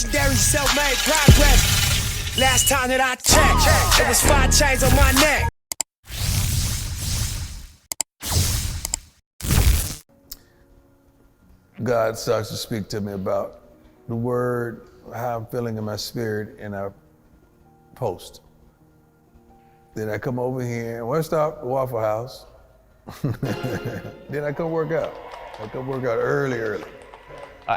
legendary self-made progress. Last time that I checked, it was 5 chains on my neck. God starts to speak to me about the word, how I'm feeling in my spirit, and I post. Then I come over here and stop at Waffle House. Then I come work out. I come work out early.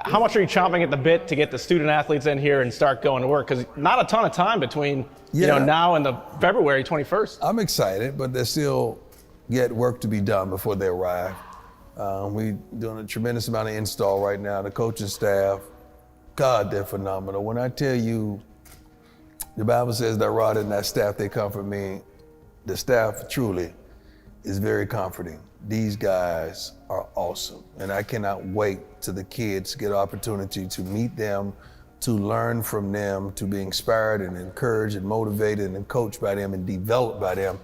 How much are you chomping at the bit to get the student athletes in here and start going to work? Because not a ton of time between now and the February 21st. I'm excited, but there's still yet work to be done before they arrive. We're doing a tremendous amount of install right now. The coaching staff, God, they're phenomenal. When I tell you, the Bible says that rod and that staff, they comfort me. The staff truly is very comforting. These guys are awesome. And I cannot wait till the kids get an opportunity to meet them, to learn from them, to be inspired and encouraged and motivated and coached by them and developed by them.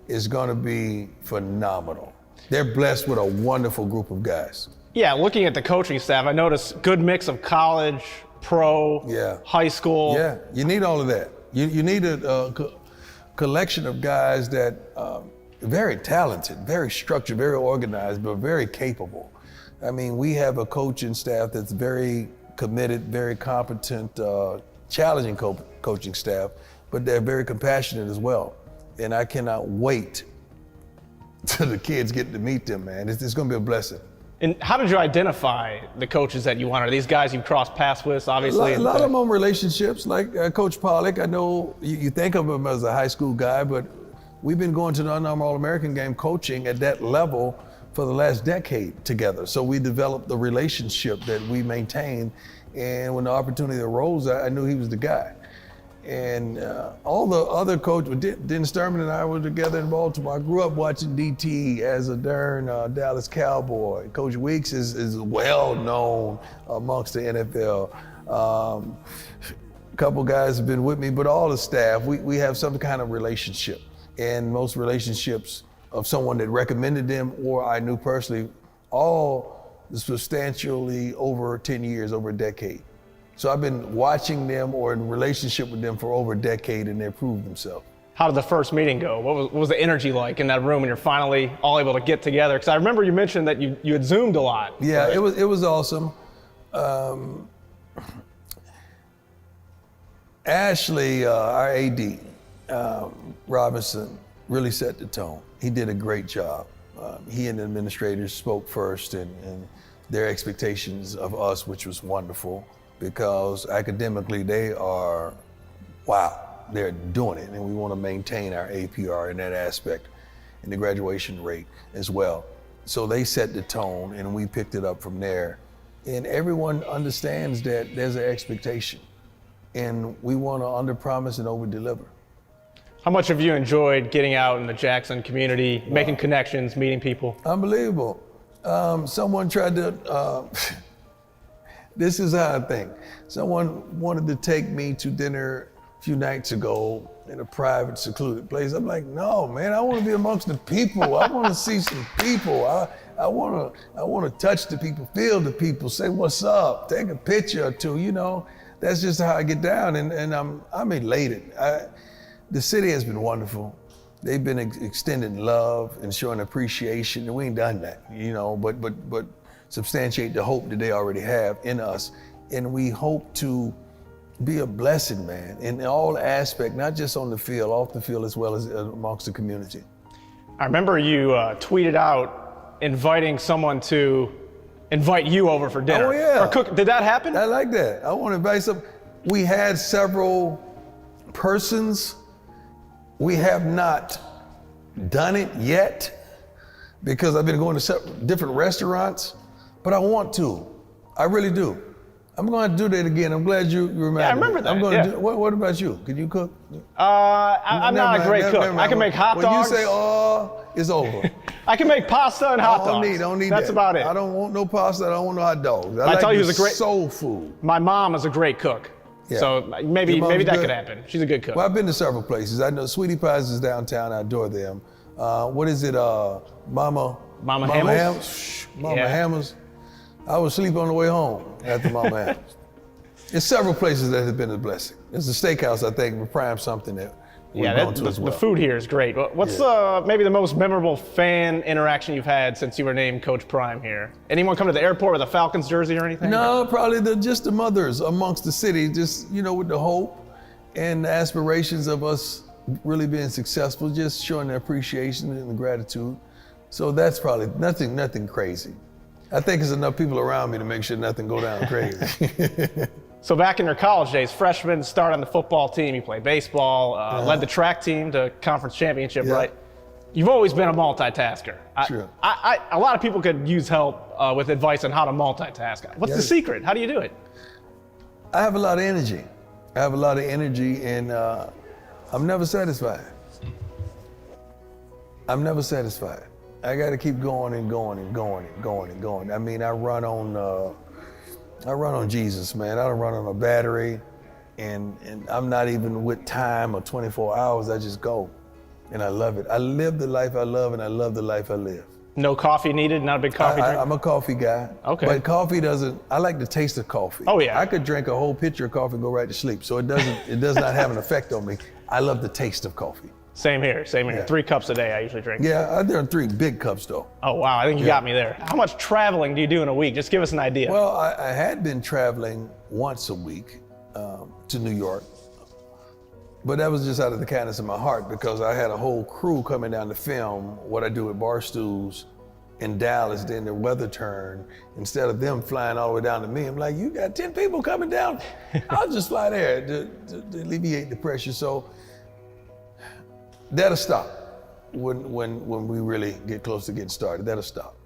It's gonna be phenomenal. They're blessed with a wonderful group of guys. Yeah, looking at the coaching staff, I noticed good mix of college, pro, high school. Yeah, you need all of that. You need a collection of guys that very talented, very structured, very organized, but very capable. I mean, we have a coaching staff that's very committed, very competent, challenging coaching staff, but they're very compassionate as well. And I cannot wait till the kids get to meet them, man. It's gonna be a blessing. And how did you identify the coaches that you wanted? Are these guys you've crossed paths with, obviously? A lot of them on relationships, like Coach Pollock. I know you think of him as a high school guy, but we've been going to the 1on1 All-American game coaching at that level for the last decade together. So we developed the relationship that we maintained. And when the opportunity arose, I knew he was the guy. And all the other coaches, Dennis Sturman and I were together in Baltimore. I grew up watching DT as a darn Dallas Cowboy. Coach Weeks is well known amongst the NFL. A couple guys have been with me, but all the staff, we have some kind of relationship. And most relationships of someone that recommended them or I knew personally, all substantially over 10 years, over a decade. So I've been watching them or in relationship with them for over a decade, and they've proved themselves. How did the first meeting go? What was the energy like in that room when you're finally all able to get together? Because I remember you mentioned that you had Zoomed a lot. Yeah, right? it was awesome. Ashley, our AD, Robinson, really set the tone. He did a great job. He and the administrators spoke first and their expectations of us, which was wonderful. Because academically they are, wow, they're doing it. And we want to maintain our APR in that aspect and the graduation rate as well. So they set the tone and we picked it up from there. And everyone understands that there's an expectation and we want to under-promise and over-deliver. How much have you enjoyed getting out in the Jackson community, making connections, meeting people? Unbelievable. Someone tried to, this is how I think. Someone wanted to take me to dinner a few nights ago in a private, secluded place. I'm like, no, man, I want to be amongst the people. I want to see some people. I want to touch the people, feel the people, say what's up, take a picture or two. You know, that's just how I get down, and I'm elated. The city has been wonderful. They've been extending love and showing appreciation, and we ain't done that, you know. But substantiate the hope that they already have in us. And we hope to be a blessing, man, in all aspects, not just on the field, off the field, as well as amongst the community. I remember you tweeted out inviting someone to invite you over for dinner. Oh, yeah. Or cook. Did that happen? I like that. I want to invite some. We had several persons. We have not done it yet because I've been going to different restaurants. But I want to. I really do. I'm going to do that again. I'm glad you reminded me. Yeah, I remember that. I'm going to do, what about you? Can you cook? I'm not a great cook. I can make hot dogs. When you say, oh, it's over. I can make pasta and hot dogs. Don't need That's that. about it. I don't want no pasta. I don't want no hot dogs. I tell you, it's a great soul food. My mom is a great cook. Yeah. So maybe that could happen. She's a good cook. Well, I've been to several places. I know Sweetie Pies is downtown. I adore them. What is it? Mama Hamels? Mama Hammers. I was asleep on the way home after Mama Hammers. There's several places that have been a blessing. There's a steakhouse, I think, with Prime something that we've gone to as well. The food here is great. What's maybe the most memorable fan interaction you've had since you were named Coach Prime here? Anyone come to the airport with a Falcons jersey or anything? No, probably just the mothers amongst the city, just, with the hope and the aspirations of us really being successful, just showing their appreciation and the gratitude. So that's probably nothing crazy. I think there's enough people around me to make sure nothing go down crazy. So back in your college days, freshman, start on the football team, you played baseball, led the track team to conference championship, right? You've always been a multitasker. Sure. A lot of people could use help with advice on how to multitask. What's the secret? How do you do it? I have a lot of energy. And I'm never satisfied. I got to keep going and going and going and going and going. I mean, I run on Jesus, man. I don't run on a battery, and I'm not even with time or 24 hours. I just go, and I love it. I live the life I love, and I love the life I live. No coffee needed? Not a big coffee drink? I'm a coffee guy. Okay. But coffee I like the taste of coffee. Oh, yeah. I could drink a whole pitcher of coffee and go right to sleep, so it does not have an effect on me. I love the taste of coffee. Same here. Yeah. 3 cups a day I usually drink. Yeah, I've done 3 big cups though. Oh, wow, I think you got me there. How much traveling do you do in a week? Just give us an idea. Well, I had been traveling once a week to New York, but that was just out of the kindness of my heart because I had a whole crew coming down to film what I do at Barstools in Dallas. Then the weather turned. Instead of them flying all the way down to me, I'm like, you got 10 people coming down? I'll just fly there to alleviate the pressure. So that'll stop when we really get close to getting started. That'll stop.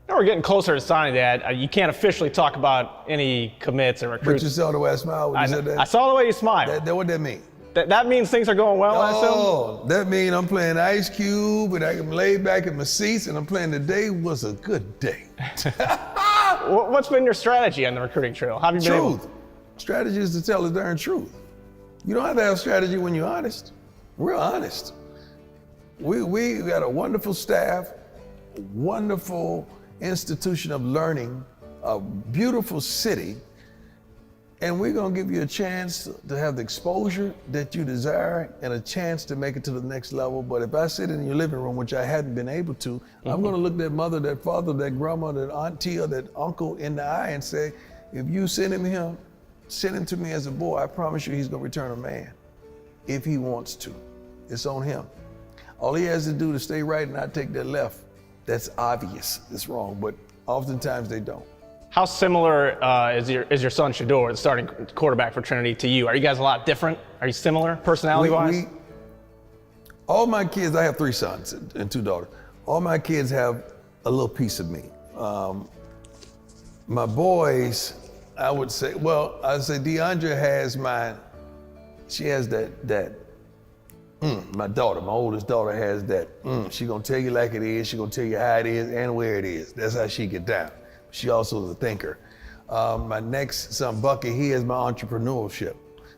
Now we're getting closer to signing that. You can't officially talk about any commits or recruits. But you saw the way I smiled when you said that? I saw the way you smiled. What that mean? That means things are going well, I assume? Oh, that means I'm playing Ice Cube and I can lay back in my seats and I'm playing today was a good day. What's been your strategy on the recruiting trail? How have you been Truth. Strategy is to tell the darn truth. You don't have to have strategy when you're honest. We're honest. We got a wonderful staff, wonderful institution of learning, a beautiful city, and we're gonna give you a chance to have the exposure that you desire and a chance to make it to the next level. But if I sit in your living room, which I hadn't been able to, I'm gonna look that mother, that father, that grandma, that auntie, or that uncle in the eye and say, if you send him here, send him to me as a boy, I promise you he's gonna return a man if he wants to. It's on him. All he has to do to stay right and not take that left. That's obvious, it's wrong, but oftentimes they don't. How similar is your son Shador, the starting quarterback for Trinity, to you? Are you guys a lot different? Are you similar personality-wise? All my kids, I have 3 sons and 2 daughters. All my kids have a little piece of me. My boys, I'd say DeAndre has she has that my daughter, my oldest daughter has that she gonna tell you like it is, she gonna tell you how it is and where it is. That's how she get down. She also is a thinker. My next son, Bucky, he has my entrepreneurship.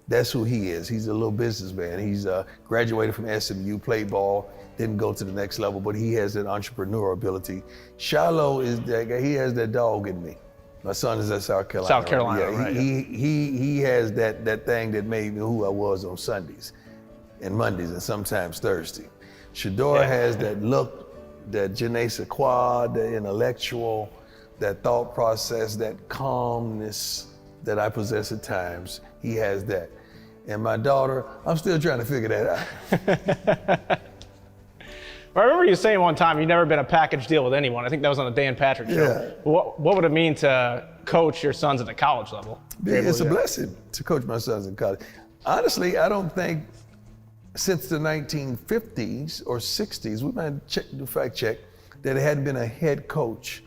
That's who he is. He's a little businessman. He's graduated from SMU, played ball, didn't go to the next level, but he has that entrepreneurial ability. Shiloh is that guy, he has that dog in me. My son is at South Carolina. South Carolina, right. He has that thing that made me who I was on Sundays and Mondays and sometimes Thursday. Shador has that look, that je ne sais quoi, the intellectual, that thought process, that calmness that I possess at times. He has that. And my daughter, I'm still trying to figure that out. I remember you saying one time you've never been a package deal with anyone. I think that was on the Dan Patrick show. Yeah. What would it mean to coach your sons at the college level? It's a blessing to coach my sons in college. Honestly, I don't think since the 1950s or 60s, we might do fact check, that it hadn't been a head coach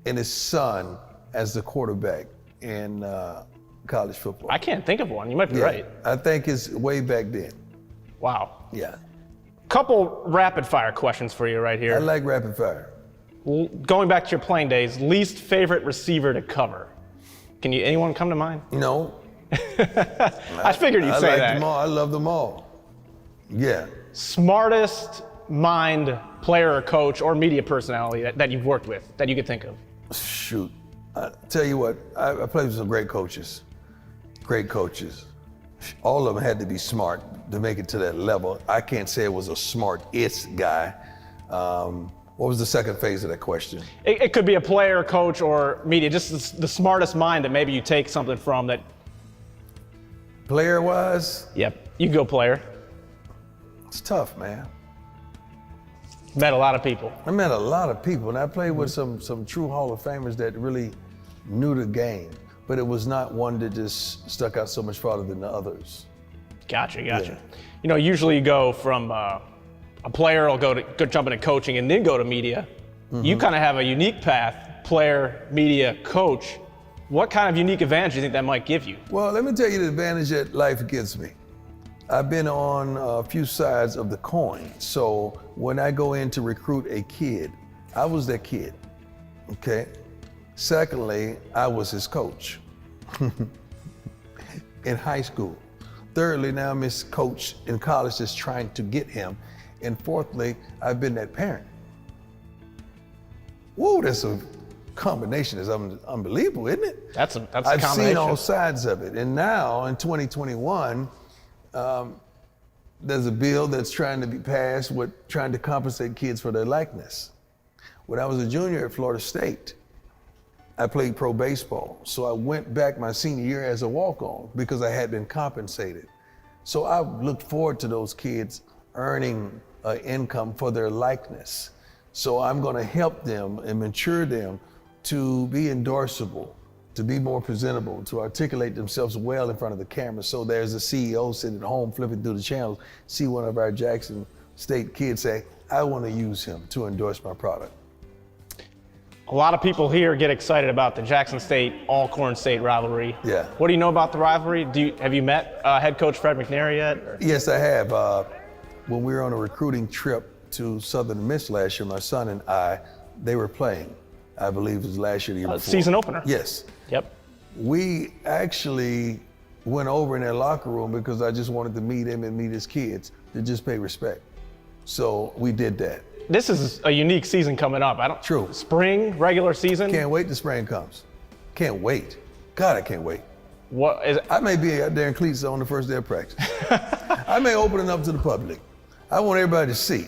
and his son as the quarterback in college football. I can't think of one. You might be right. I think it's way back then. Wow. Yeah. Couple rapid fire questions for you right here. I like rapid fire. Going back to your playing days, least favorite receiver to cover. Anyone come to mind? No. I figured you'd say that. I like them all. I love them all. Yeah. Smartest mind player or coach or media personality that you've worked with that you could think of? Shoot. I tell you what, I played with some great coaches. Great coaches. All of them had to be smart to make it to that level. I can't say it was a smart-ist guy. What was the second phase of that question? It could be a player, coach, or media, just the smartest mind that maybe you take something from that. Player-wise? Yep, you go player. It's tough, man. Met a lot of people. I met a lot of people, and I played with some true Hall of Famers that really knew the game, but it was not one that just stuck out so much farther than the others. Gotcha. Yeah. You know, usually you go from a player will go jump into coaching and then go to media. Mm-hmm. You kind of have a unique path, player, media, coach. What kind of unique advantage do you think that might give you? Well, let me tell you the advantage that life gives me. I've been on a few sides of the coin. So when I go in to recruit a kid, I was that kid, okay? Secondly, I was his coach in high school. Thirdly, now I'm his coach in college that's trying to get him. And fourthly, I've been that parent. Whoa, that's a combination that's unbelievable, isn't it? That's a I've combination. seen all sides of it. And now in 2021, there's a bill that's trying to be passed with trying to compensate kids for their likeness. When I was a junior at Florida State, I played pro baseball. So I went back my senior year as a walk-on because I had been compensated. So I looked forward to those kids earning an income for their likeness. So I'm gonna help them and mature them to be endorsable, to be more presentable, to articulate themselves well in front of the camera. So there's a CEO sitting at home flipping through the channels, see one of our Jackson State kids say, I want to use him to endorse my product. A lot of people here get excited about the Jackson State Alcorn State rivalry. Yeah. What do you know about the rivalry? Have you met head coach Fred McNair yet? Or? Yes, I have. When we were on a recruiting trip to Southern Miss last year, my son and I, they were playing. I believe it was last year, the year before. Season opener. Yes. Yep. We actually went over in their locker room because I just wanted to meet him and meet his kids to just pay respect. So we did that. This is a unique season coming up. True. Spring, regular season. Can't wait till spring comes. Can't wait. God, I can't wait. What is? I may be out there in cleats on the first day of practice. I may open it up to the public. I want everybody to see.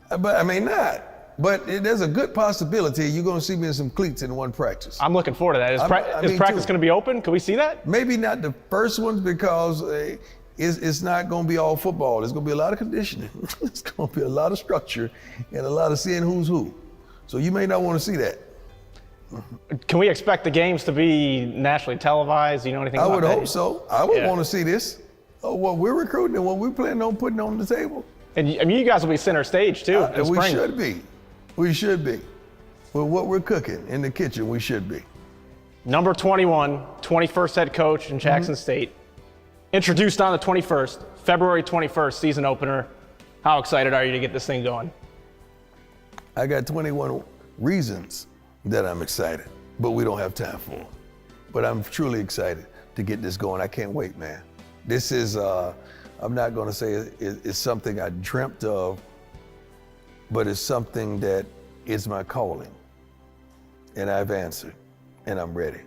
But I may not. But there's a good possibility you're going to see me in some cleats in one practice. I'm looking forward to that. Is practice going to be open? Can we see that? Maybe not the first ones because it's not going to be all football. There's going to be a lot of conditioning. It's going to be a lot of structure and a lot of seeing who's who. So you may not want to see that. Can we expect the games to be nationally televised? Do you know anything about that? I would hope so. I would want to see this. What we're recruiting and what we're planning on putting on the table. And I mean, you guys will be center stage too. And we should be. We should be. With what we're cooking in the kitchen, we should be. Number 21, 21st head coach in Jackson State. Introduced on the 21st, February 21st, season opener. How excited are you to get this thing going? I got 21 reasons that I'm excited, but we don't have time for them. But I'm truly excited to get this going. I can't wait, man. This is, I'm not gonna say it's something I dreamt of, but it's something that is my calling. And I've answered, and I'm ready.